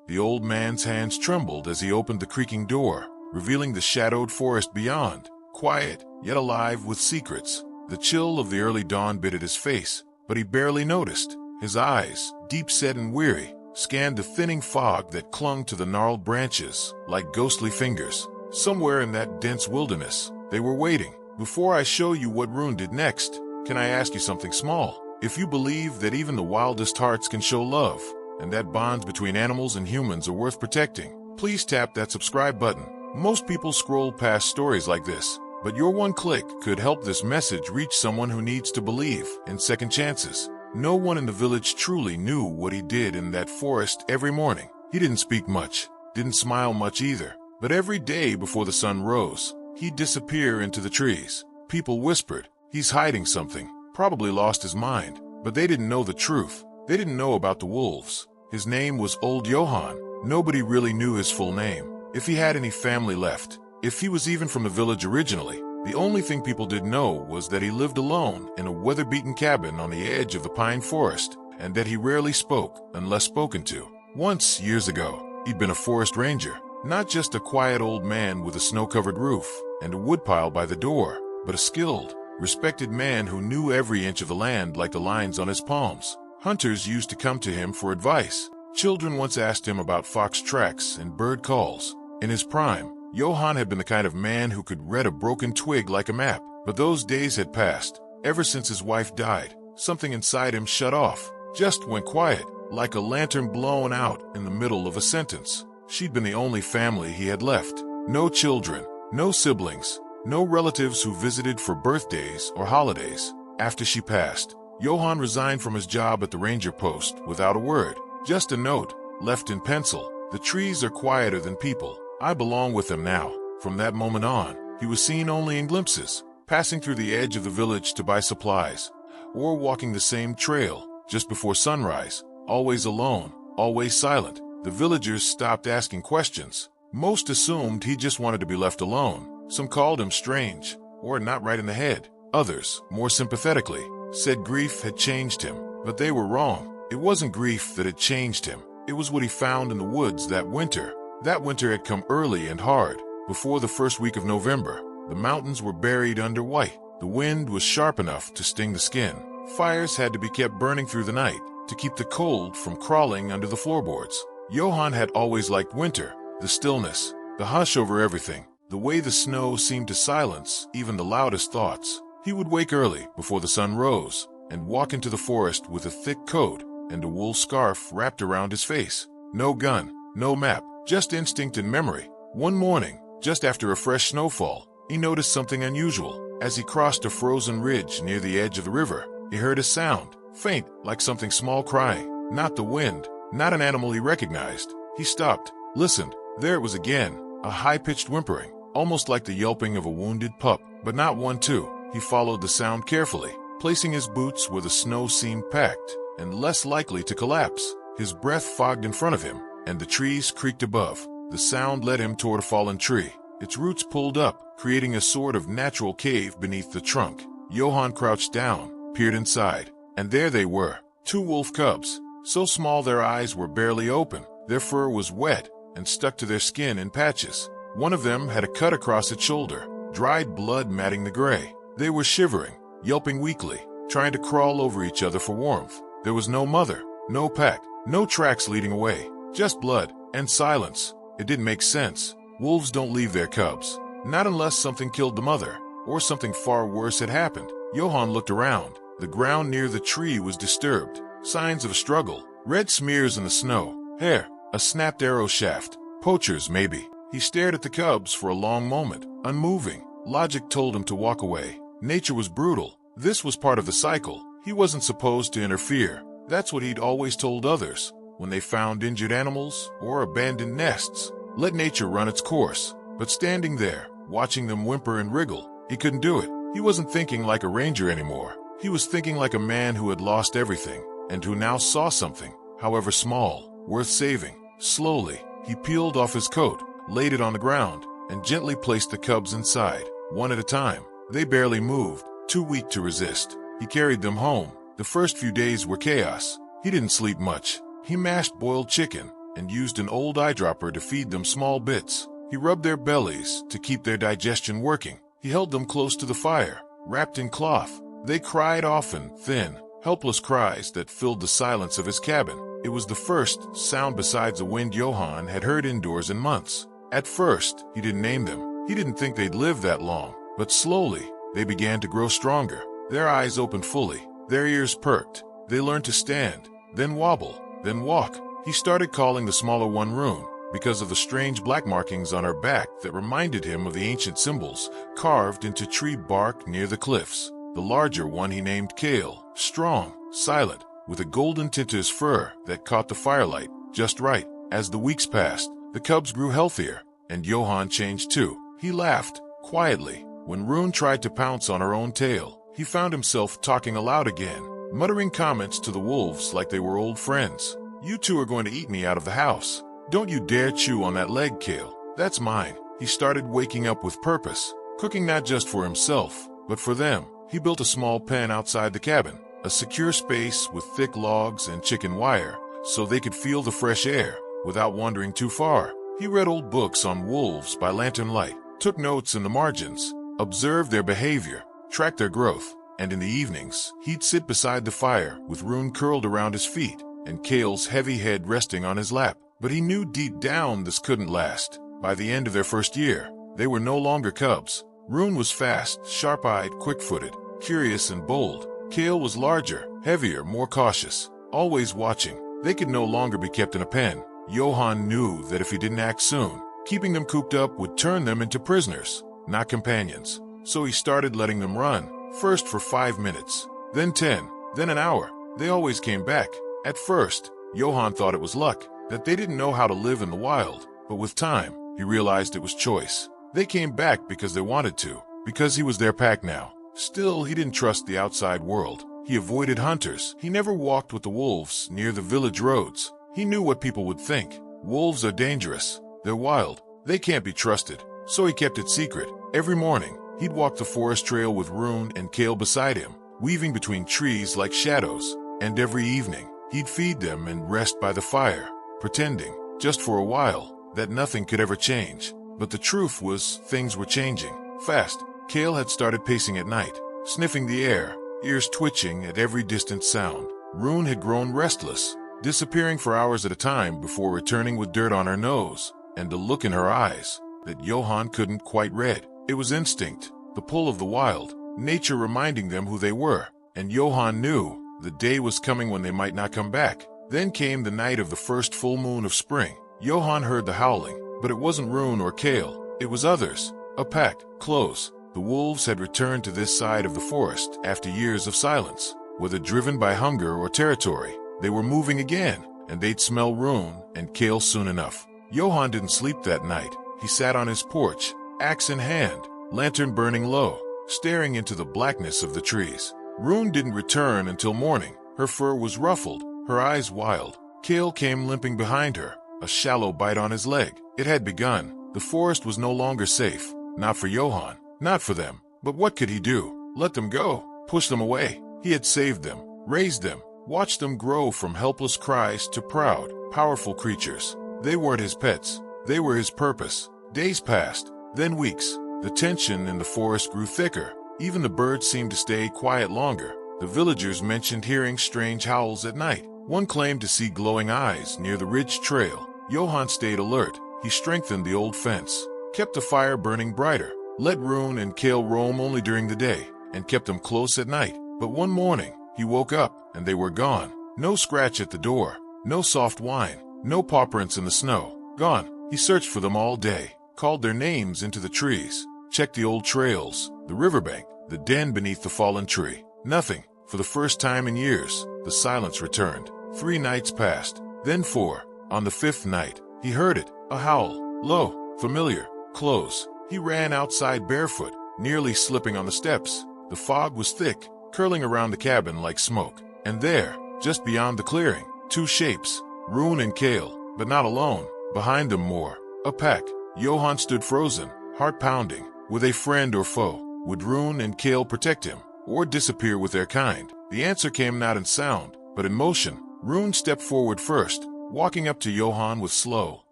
The old man's hands trembled as he opened the creaking door, revealing the shadowed forest beyond, quiet, yet alive with secrets. The chill of the early dawn bit at his face, but he barely noticed. His eyes, deep-set and weary, scanned the thinning fog that clung to the gnarled branches like ghostly fingers. Somewhere in that dense wilderness, they were waiting. Before I show you what Rune did next, can I ask you something small? If you believe that even the wildest hearts can show love, and that bonds between animals and humans are worth protecting, please tap that subscribe button. Most people scroll past stories like this, but your one click could help this message reach someone who needs to believe in second chances. No one in the village truly knew what he did in that forest every morning. He didn't speak much, didn't smile much either, but every day before the sun rose, he'd disappear into the trees. People whispered, "He's hiding something, probably lost his mind," but they didn't know the truth. They didn't know about the wolves. His name was Old Johann. Nobody really knew his full name, if he had any family left, if he was even from the village originally. The only thing people did know was that he lived alone in a weather-beaten cabin on the edge of the pine forest, and that he rarely spoke unless spoken to. Once, years ago, he'd been a forest ranger, not just a quiet old man with a snow-covered roof and a woodpile by the door, but a skilled, respected man who knew every inch of the land like the lines on his palms. Hunters used to come to him for advice. Children once asked him about fox tracks and bird calls. In his prime, Johann had been the kind of man who could read a broken twig like a map. But those days had passed. Ever since his wife died, something inside him shut off, just went quiet, like a lantern blown out in the middle of a sentence. She'd been the only family he had left. No children, no siblings, no relatives who visited for birthdays or holidays. After she passed, Johann resigned from his job at the ranger post without a word. Just a note, left in pencil. "The trees are quieter than people. I belong with them now." From that moment on, he was seen only in glimpses, passing through the edge of the village to buy supplies, or walking the same trail just before sunrise, always alone, always silent. The villagers stopped asking questions. Most assumed he just wanted to be left alone. Some called him strange, or not right in the head. Others, more sympathetically, said grief had changed him, but they were wrong. It wasn't grief that had changed him. It was what he found in the woods that winter. That winter had come early and hard. Before the first week of November, the mountains were buried under white. The wind was sharp enough to sting the skin. Fires had to be kept burning through the night to keep the cold from crawling under the floorboards. Johann had always liked winter, the stillness, the hush over everything, the way the snow seemed to silence even the loudest thoughts. He would wake early before the sun rose and walk into the forest with a thick coat and a wool scarf wrapped around his face. No gun, no map, just instinct and memory. One morning, just after a fresh snowfall, he noticed something unusual. As he crossed a frozen ridge near the edge of the river, he heard a sound, faint, like something small crying. Not the wind, not an animal he recognized. He stopped, listened. There it was again, a high-pitched whimpering, almost like the yelping of a wounded pup, but not one too. He followed the sound carefully, placing his boots where the snow seemed packed and less likely to collapse. His breath fogged in front of him, and the trees creaked above. The sound led him toward a fallen tree. Its roots pulled up, creating a sort of natural cave beneath the trunk. Johann crouched down, peered inside, and there they were, two wolf cubs, so small their eyes were barely open. Their fur was wet and stuck to their skin in patches. One of them had a cut across its shoulder, dried blood matting the gray. They were shivering, yelping weakly, trying to crawl over each other for warmth. There was no mother, no pack, no tracks leading away, just blood and silence. It didn't make sense. Wolves don't leave their cubs, not unless something killed the mother, or something far worse had happened. Johann looked around. The ground near the tree was disturbed, signs of a struggle, red smears in the snow, hair, a snapped arrow shaft, poachers maybe. He stared at the cubs for a long moment, unmoving. Logic told him to walk away. Nature was brutal. This was part of the cycle. He wasn't supposed to interfere. That's what he'd always told others when they found injured animals or abandoned nests. Let nature run its course. But standing there, watching them whimper and wriggle, he couldn't do it. He wasn't thinking like a ranger anymore. He was thinking like a man who had lost everything and who now saw something, however small, worth saving. Slowly, he peeled off his coat, laid it on the ground, and gently placed the cubs inside, one at a time. They barely moved, too weak to resist. He carried them home. The first few days were chaos. He didn't sleep much. He mashed boiled chicken and used an old eyedropper to feed them small bits. He rubbed their bellies to keep their digestion working. He held them close to the fire, wrapped in cloth. They cried often, thin, helpless cries that filled the silence of his cabin. It was the first sound besides the wind Johann had heard indoors in months. At first, he didn't name them. He didn't think they'd live that long. But slowly, they began to grow stronger. Their eyes opened fully. Their ears perked. They learned to stand, then wobble, then walk. He started calling the smaller one Rune, because of the strange black markings on her back that reminded him of the ancient symbols carved into tree bark near the cliffs. The larger one he named Kale, strong, silent, with a golden tint to his fur that caught the firelight just right. As the weeks passed, the cubs grew healthier, and Johann changed too. He laughed, quietly. When Rune tried to pounce on her own tail, he found himself talking aloud again, muttering comments to the wolves like they were old friends. "You two are going to eat me out of the house. Don't you dare chew on that leg, Kale. That's mine." He started waking up with purpose, cooking not just for himself, but for them. He built a small pen outside the cabin, a secure space with thick logs and chicken wire, so they could feel the fresh air without wandering too far. He read old books on wolves by lantern light, took notes in the margins, observed their behavior, tracked their growth, and in the evenings, he'd sit beside the fire with Rune curled around his feet and Kale's heavy head resting on his lap. But he knew deep down this couldn't last. By the end of their first year, they were no longer cubs. Rune was fast, sharp-eyed, quick-footed, curious and bold. Kale was larger, heavier, more cautious, always watching. They could no longer be kept in a pen. Johann knew that if he didn't act soon, keeping them cooped up would turn them into prisoners, not companions. So he started letting them run, first for 5 minutes, then 10, then an hour. They always came back. At first, Johann thought it was luck, that they didn't know how to live in the wild, but with time, he realized it was choice. They came back because they wanted to, because he was their pack now. Still, he didn't trust the outside world. He avoided hunters. He never walked with the wolves near the village roads. He knew what people would think. Wolves are dangerous. They're wild. They can't be trusted. So he kept it secret. Every morning, he'd walk the forest trail with Rune and Kale beside him, weaving between trees like shadows. And every evening, he'd feed them and rest by the fire, pretending, just for a while, that nothing could ever change. But the truth was, things were changing, fast. Kale had started pacing at night, sniffing the air, ears twitching at every distant sound. Rune had grown restless, disappearing for hours at a time before returning with dirt on her nose, and a look in her eyes that Johann couldn't quite read. It was instinct, the pull of the wild, nature reminding them who they were, and Johann knew the day was coming when they might not come back. Then came the night of the first full moon of spring. Johann heard the howling, but it wasn't Rune or Kale. It was others, a pack, close. The wolves had returned to this side of the forest after years of silence. Whether driven by hunger or territory, they were moving again, and they'd smell Rune and Kale soon enough. Johann didn't sleep that night. He sat on his porch, axe in hand, lantern burning low, staring into the blackness of the trees. Rune didn't return until morning. Her fur was ruffled, her eyes wild. Kale came limping behind her, a shallow bite on his leg. It had begun. The forest was no longer safe. Not for Johann, not for them. But what could he do? Let them go? Push them away? He had saved them, raised them, watched them grow from helpless cries to proud, powerful creatures. They weren't his pets. They were his purpose. Days passed, then weeks. The tension in the forest grew thicker. Even the birds seemed to stay quiet longer. The villagers mentioned hearing strange howls at night. One claimed to see glowing eyes near the ridge trail. Johann stayed alert. He strengthened the old fence, kept the fire burning brighter, let Rune and Kale roam only during the day, and kept them close at night. But one morning, he woke up, and they were gone. No scratch at the door, no soft whine, no paw prints in the snow. Gone. He searched for them all day, called their names into the trees, checked the old trails, the riverbank, the den beneath the fallen tree. Nothing. For the first time in years, the silence returned. 3 nights passed, then 4. On the 5th night, he heard it, a howl, low, familiar, close. He ran outside barefoot, nearly slipping on the steps. The fog was thick, curling around the cabin like smoke. And there, just beyond the clearing, 2 shapes, Rune and Kale, but not alone. Behind them more, a pack. Johann stood frozen, heart pounding. Were they friend or foe? Would Rune and Kale protect him, or disappear with their kind? The answer came not in sound, but in motion. Rune stepped forward first, walking up to Johann with slow,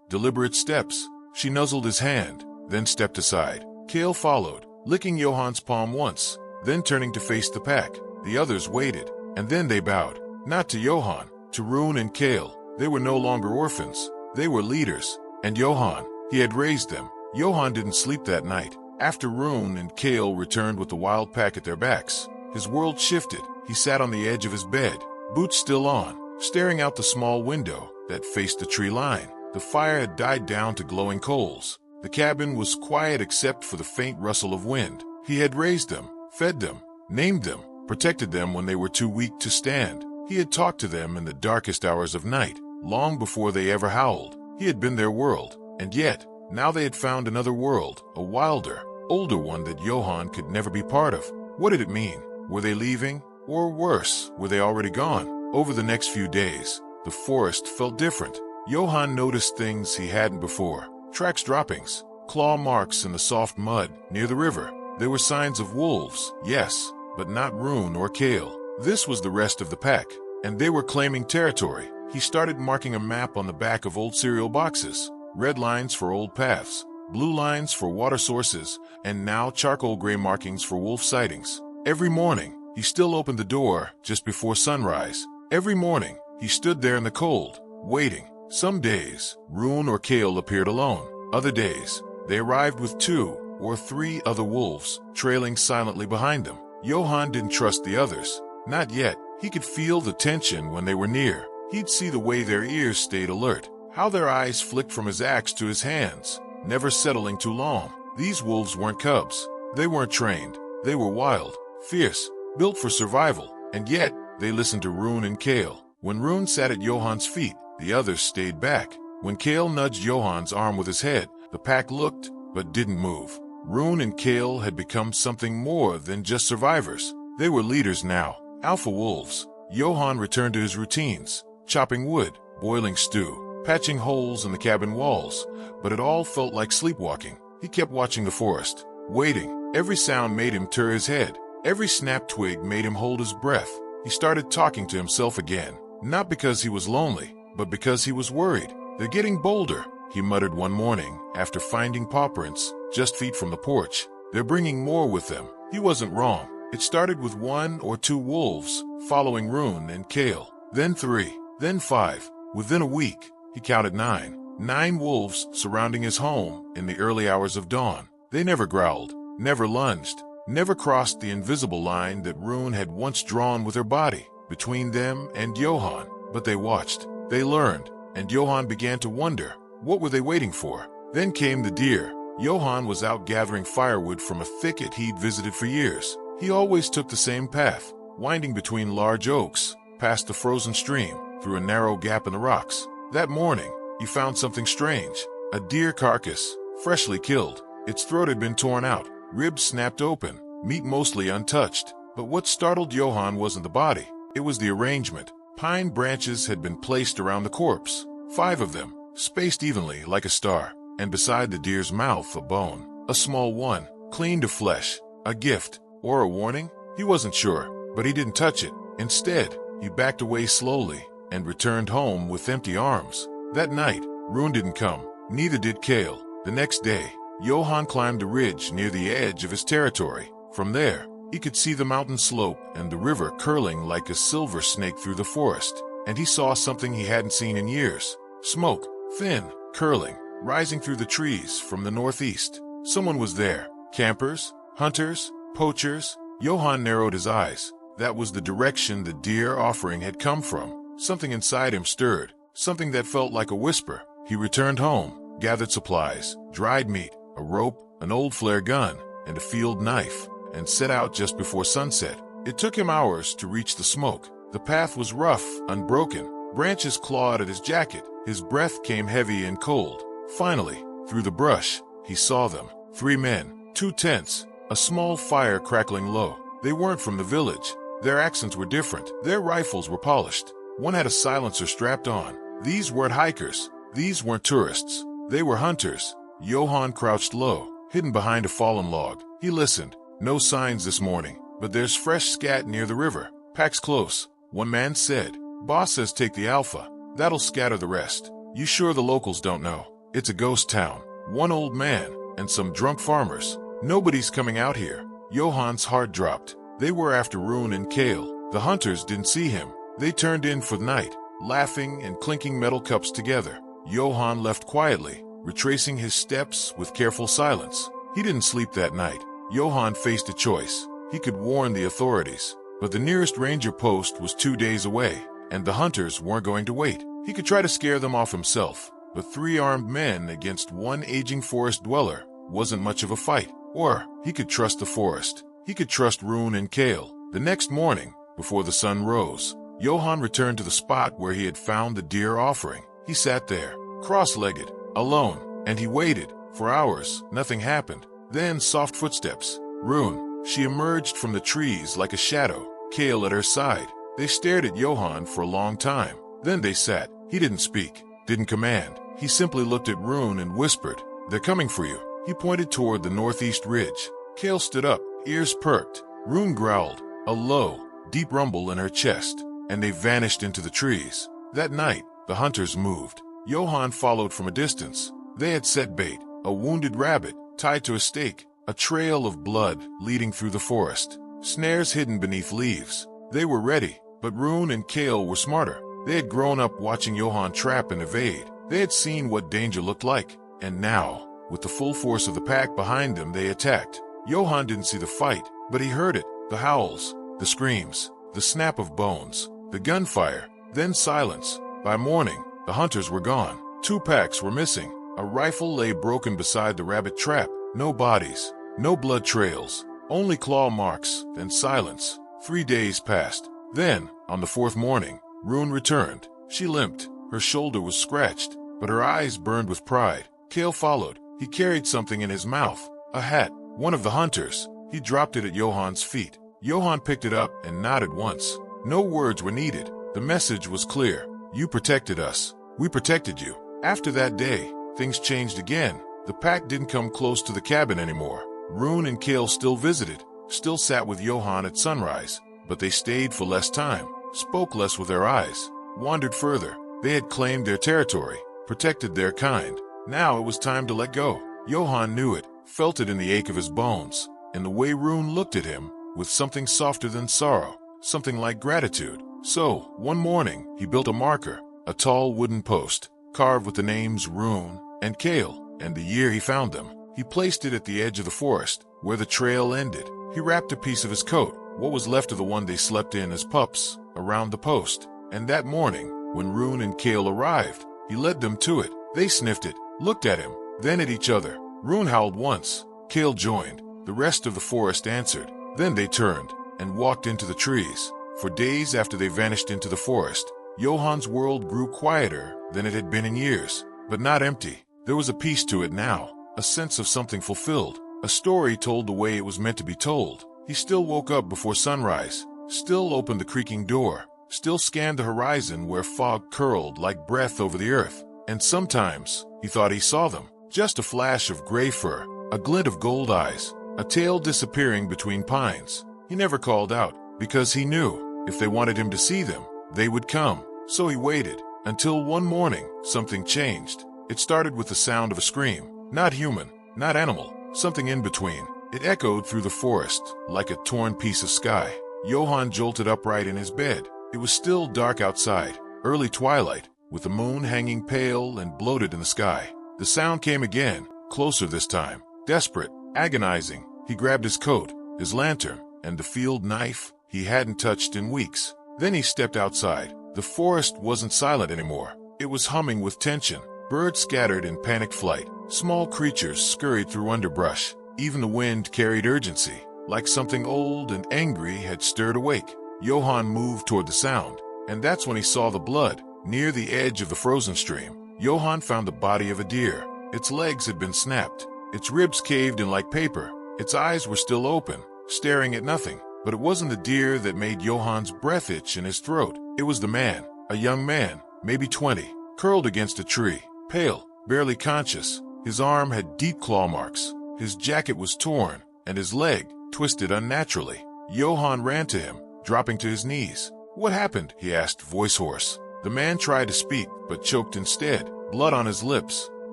deliberate steps. She nuzzled his hand, then stepped aside. Kale followed, licking Johann's palm once, then turning to face the pack. The others waited, and then they bowed. Not to Johann, to Rune and Kale. They were no longer orphans. They were leaders. And Johann, he had raised them. Johann didn't sleep that night. After Rune and Kale returned with the wild pack at their backs, his world shifted. He sat on the edge of his bed, boots still on, staring out the small window that faced the tree line. The fire had died down to glowing coals. The cabin was quiet except for the faint rustle of wind. He had raised them, fed them, named them, protected them when they were too weak to stand. He had talked to them in the darkest hours of night, long before they ever howled. He had been their world, and yet, now they had found another world, a wilder, older one that Johann could never be part of. What did it mean? Were they leaving? Or worse, were they already gone? Over the next few days, the forest felt different. Johann noticed things he hadn't before. Tracks droppings, claw marks in the soft mud near the river. There were signs of wolves, yes, but not Rune or Kale. This was the rest of the pack, and they were claiming territory. He started marking a map on the back of old cereal boxes. Red lines for old paths, blue lines for water sources, and now charcoal gray markings for wolf sightings. Every morning, he still opened the door just before sunrise. Every morning, he stood there in the cold, waiting. Some days, Rune or Kale appeared alone. Other days, they arrived with 2 or 3 other wolves, trailing silently behind them. Johann didn't trust the others. Not yet. He could feel the tension when they were near. He'd see the way their ears stayed alert, how their eyes flicked from his axe to his hands, never settling too long. These wolves weren't cubs. They weren't trained. They were wild, fierce, built for survival. And yet, they listened to Rune and Kale. When Rune sat at Johann's feet, the others stayed back. When Kale nudged Johann's arm with his head, the pack looked, but didn't move. Rune and Kale had become something more than just survivors. They were leaders now, alpha wolves. Johann returned to his routines, chopping wood, boiling stew, patching holes in the cabin walls, but it all felt like sleepwalking. He kept watching the forest, waiting. Every sound made him turn his head. Every snapped twig made him hold his breath. He started talking to himself again, not because he was lonely, but because he was worried. They're getting bolder, he muttered one morning after finding paw prints just feet from the porch. They're bringing more with them. He wasn't wrong. It started with 1 or 2 wolves, following Rune and Kale, then 3, then 5. Within a week, he counted 9. 9 wolves surrounding his home in the early hours of dawn. They never growled, never lunged, never crossed the invisible line that Rune had once drawn with her body between them and Johann. But they watched, they learned, and Johann began to wonder, what were they waiting for? Then came the deer. Johann was out gathering firewood from a thicket he'd visited for years. He always took the same path, winding between large oaks, past the frozen stream, through a narrow gap in the rocks. That morning, he found something strange. A deer carcass, freshly killed. Its throat had been torn out, ribs snapped open, meat mostly untouched. But what startled Johann wasn't the body. It was the arrangement. Pine branches had been placed around the corpse, 5 of them, spaced evenly like a star. And beside the deer's mouth, a bone, a small one, clean to flesh. A gift, or a warning? He wasn't sure, but he didn't touch it. Instead, he backed away slowly and returned home with empty arms. That night, Rune didn't come, neither did Kale. The next day, Johann climbed a ridge near the edge of his territory. From there, he could see the mountain slope and the river curling like a silver snake through the forest. And he saw something he hadn't seen in years. Smoke, thin, curling, rising through the trees from the northeast. Someone was there. Campers, hunters, poachers. Johann narrowed his eyes. That was the direction the deer offering had come from. Something inside him stirred, something that felt like a whisper. He returned home, gathered supplies, dried meat, a rope, an old flare gun, and a field knife, and set out just before sunset. It took him hours to reach the smoke. The path was rough, unbroken. Branches clawed at his jacket. His breath came heavy and cold. Finally, through the brush, he saw them. 3 men, 2 tents, a small fire crackling low. They weren't from the village. Their accents were different. Their rifles were polished. One had a silencer strapped on. These weren't hikers. These weren't tourists. They were hunters. Johann crouched low, hidden behind a fallen log. He listened. No signs this morning, but there's fresh scat near the river. Pack's close. One man said. Boss says take the alpha. That'll scatter the rest. You sure the locals don't know? It's a ghost town. One old man and some drunk farmers. Nobody's coming out here. Johan's heart dropped. They were after Rune and Kale. The hunters didn't see him. They turned in for the night, laughing and clinking metal cups together. Johan left quietly, retracing his steps with careful silence. He didn't sleep that night. Johan faced a choice. He could warn the authorities, but the nearest ranger post was 2 days away, and the hunters weren't going to wait. He could try to scare them off himself, but 3 armed men against 1 aging forest dweller wasn't much of a fight. Or he could trust the forest. He could trust Rune and Kale. The next morning, before the sun rose, Johan returned to the spot where he had found the deer offering. He sat there, cross-legged, alone, and he waited. For hours, nothing happened. Then soft footsteps. Rune. She emerged from the trees like a shadow, Kale at her side. They stared at Johan for a long time. Then they sat. He didn't speak, didn't command. He simply looked at Rune and whispered, "They're coming for you." He pointed toward the northeast ridge. Kale stood up, ears perked. Rune growled, a low, deep rumble in her chest, and they vanished into the trees. That night, the hunters moved. Johan followed from a distance. They had set bait, a wounded rabbit tied to a stake, a trail of blood leading through the forest, snares hidden beneath leaves. They were ready, but Rune and Kale were smarter. They had grown up watching Johan trap and evade. They had seen what danger looked like, and now, with the full force of the pack behind them, they attacked. Johan didn't see the fight, but he heard it, the howls, the screams, the snap of bones, the gunfire, then silence. By morning, the hunters were gone. 2 packs were missing. A rifle lay broken beside the rabbit trap. No bodies, no blood trails, only claw marks and silence. 3 days passed. Then, on the 4th morning, Rune returned. She limped. Her shoulder was scratched, but her eyes burned with pride. Kale followed. He carried something in his mouth, a hat. One of the hunters. He dropped it at Johan's feet. Johan picked it up and nodded once. No words were needed. The message was clear. You protected us. We protected you. After that day, things changed again. The pack didn't come close to the cabin anymore. Rune and Kale still visited, still sat with Johan at sunrise, but they stayed for less time, spoke less with their eyes, wandered further. They had claimed their territory, protected their kind. Now it was time to let go. Johan knew it, felt it in the ache of his bones, in the way Rune looked at him, with something softer than sorrow, something like gratitude. So, one morning, he built a marker, a tall wooden post, carved with the names Rune and Kale, and the year he found them. He placed it at the edge of the forest, where the trail ended. He wrapped a piece of his coat, what was left of the one they slept in as pups, around the post. And that morning, when Rune and Kale arrived, he led them to it. They sniffed it, looked at him, then at each other. Rune howled once. Kale joined. The rest of the forest answered. Then they turned and walked into the trees. For days after they vanished into the forest, Johan's world grew quieter than it had been in years, but not empty. There was a peace to it now, a sense of something fulfilled, a story told the way it was meant to be told. He still woke up before sunrise, still opened the creaking door, still scanned the horizon where fog curled like breath over the earth. And sometimes, he thought he saw them, just a flash of gray fur, a glint of gold eyes, a tail disappearing between pines. He never called out, because he knew, if they wanted him to see them, they would come. So he waited, until one morning, something changed. It started with the sound of a scream, not human, not animal, something in between. It echoed through the forest, like a torn piece of sky. Johan jolted upright in his bed. It was still dark outside, early twilight, with the moon hanging pale and bloated in the sky. The sound came again, closer this time, desperate, agonizing. He grabbed his coat, his lantern, and the field knife he hadn't touched in weeks. Then he stepped outside. The forest wasn't silent anymore. It was humming with tension. Birds scattered in panic flight. Small creatures scurried through underbrush. Even the wind carried urgency, like something old and angry had stirred awake. Johan moved toward the sound, and that's when he saw the blood. Near the edge of the frozen stream, Johan found the body of a deer. Its legs had been snapped, its ribs caved in like paper. Its eyes were still open, staring at nothing. But it wasn't the deer that made Johan's breath itch in his throat. It was the man, a young man, maybe 20, curled against a tree, pale, barely conscious. His arm had deep claw marks. His jacket was torn, and his leg twisted unnaturally. Johan ran to him, dropping to his knees. "What happened?" he asked, voice hoarse. The man tried to speak, but choked instead, blood on his lips.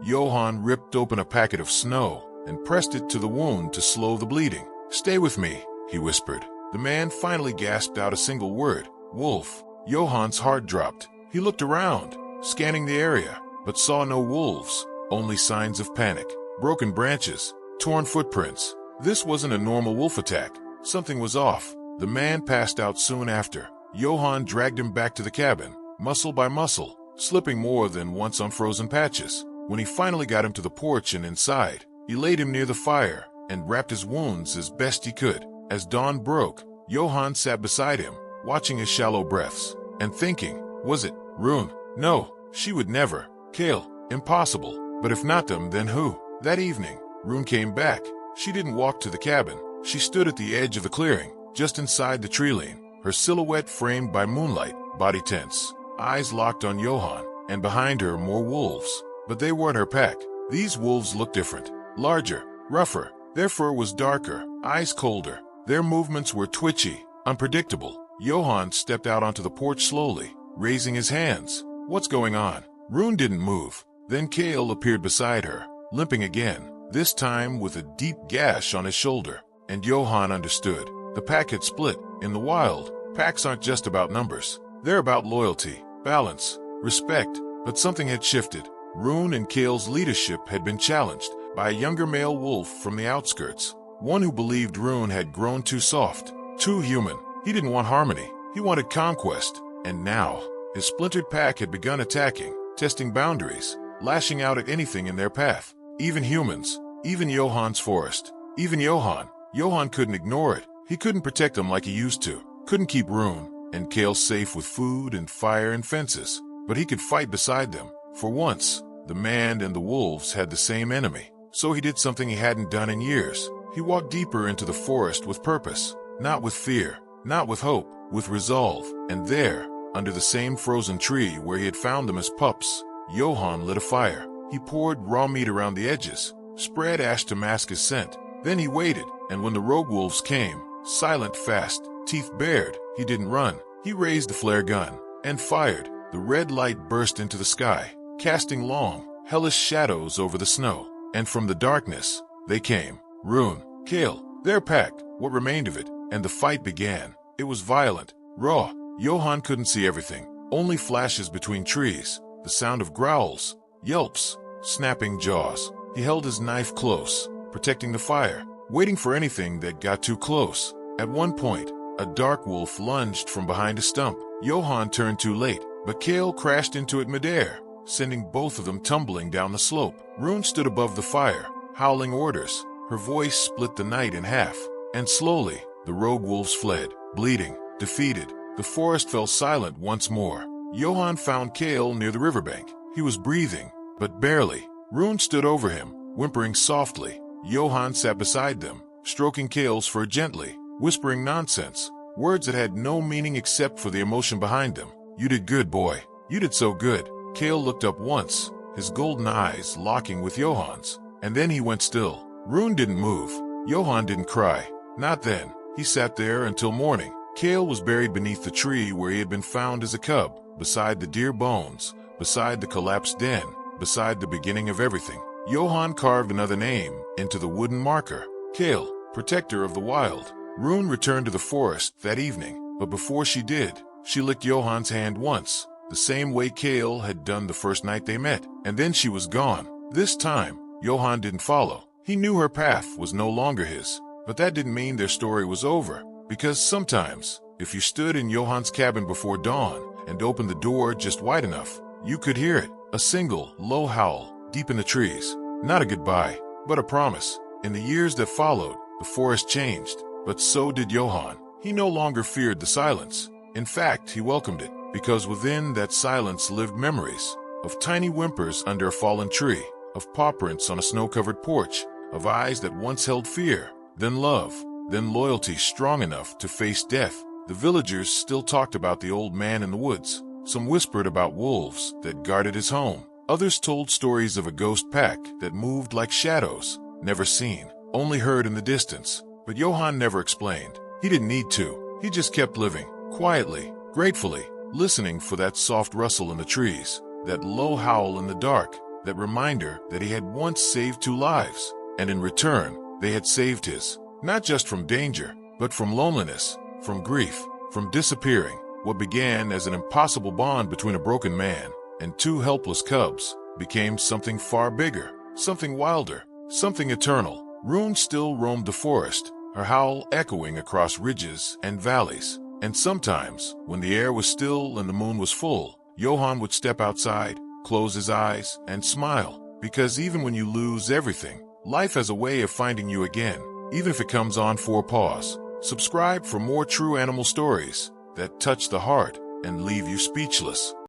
Johann ripped open a packet of snow and pressed it to the wound to slow the bleeding. "Stay with me," he whispered. The man finally gasped out a single word, "Wolf." Johann's heart dropped. He looked around, scanning the area, but saw no wolves, only signs of panic. Broken branches, torn footprints. This wasn't a normal wolf attack. Something was off. The man passed out soon after. Johann dragged him back to the cabin, muscle by muscle, slipping more than once on frozen patches. When he finally got him to the porch and inside, he laid him near the fire and wrapped his wounds as best he could. As dawn broke, Johann sat beside him, watching his shallow breaths, and thinking, was it Rune? No, she would never. Kale, impossible. But if not them, then who? That evening, Rune came back. She didn't walk to the cabin. She stood at the edge of the clearing, just inside the tree lane, her silhouette framed by moonlight, body tense, eyes locked on Johann, and behind her more wolves. But they weren't her pack. These wolves looked different, larger, rougher. Their fur was darker, eyes colder. Their movements were twitchy, unpredictable. Johann stepped out onto the porch slowly, raising his hands. What's going on? Rune didn't move. Then Kale appeared beside her, limping again, this time with a deep gash on his shoulder. And Johann understood. The pack had split. In the wild, packs aren't just about numbers. They're about loyalty, balance, respect. But something had shifted. Rune and Kale's leadership had been challenged by a younger male wolf from the outskirts, one who believed Rune had grown too soft, too human. He didn't want harmony. He wanted conquest. And now, his splintered pack had begun attacking, testing boundaries, lashing out at anything in their path. Even humans, even Johann's forest, even Johann. Johann couldn't ignore it. He couldn't protect them like he used to. Couldn't keep Rune and Kale safe with food and fire and fences. But he could fight beside them. For once, the man and the wolves had the same enemy. So he did something he hadn't done in years. He walked deeper into the forest with purpose, not with fear, not with hope, with resolve. And there, under the same frozen tree where he had found them as pups, Johann lit a fire. He poured raw meat around the edges, spread ash to mask his scent. Then he waited, and when the rogue wolves came, silent, fast, teeth bared, he didn't run. He raised the flare gun and fired. The red light burst into the sky, casting long, hellish shadows over the snow. And from the darkness, they came. Rune, Kale, their pack, what remained of it, and the fight began. It was violent, raw. Johann couldn't see everything, only flashes between trees, the sound of growls, yelps, snapping jaws. He held his knife close, protecting the fire, waiting for anything that got too close. At one point, a dark wolf lunged from behind a stump. Johann turned too late, but Kale crashed into it midair, sending both of them tumbling down the slope. Rune stood above the fire, howling orders. Her voice split the night in half, and slowly, the rogue wolves fled, bleeding, defeated. The forest fell silent once more. Johann found Kale near the riverbank. He was breathing, but barely. Rune stood over him, whimpering softly. Johann sat beside them, stroking Kale's fur gently, whispering nonsense, words that had no meaning except for the emotion behind them. "You did good, boy. You did so good." Kale looked up once, his golden eyes locking with Johann's, and then he went still. Rune didn't move. Johann didn't cry. Not then. He sat there until morning. Kale was buried beneath the tree where he had been found as a cub, beside the deer bones, beside the collapsed den, beside the beginning of everything. Johann carved another name into the wooden marker. Kale, protector of the wild. Rune returned to the forest that evening, but before she did, she licked Johann's hand once, the same way Kale had done the first night they met, and then she was gone. This time, Johann didn't follow. He knew her path was no longer his, but that didn't mean their story was over, because sometimes, if you stood in Johann's cabin before dawn and opened the door just wide enough, you could hear it, a single, low howl, deep in the trees. Not a goodbye, but a promise. In the years that followed, the forest changed, but so did Johann. He no longer feared the silence. In fact, he welcomed it, because within that silence lived memories of tiny whimpers under a fallen tree, of paw prints on a snow-covered porch, of eyes that once held fear, then love, then loyalty strong enough to face death. The villagers still talked about the old man in the woods. Some whispered about wolves that guarded his home. Others told stories of a ghost pack that moved like shadows, never seen, only heard in the distance. But Johann never explained. He didn't need to. He just kept living, quietly, gratefully, listening for that soft rustle in the trees, that low howl in the dark, that reminder that he had once saved 2 lives, and in return, they had saved his, not just from danger, but from loneliness, from grief, from disappearing. What began as an impossible bond between a broken man and 2 helpless cubs became something far bigger, something wilder, something eternal. Rune still roamed the forest, her howl echoing across ridges and valleys. And sometimes, when the air was still and the moon was full, Johann would step outside, close his eyes, and smile. Because even when you lose everything, life has a way of finding you again, even if it comes on 4 paws. Subscribe for more true animal stories that touch the heart and leave you speechless.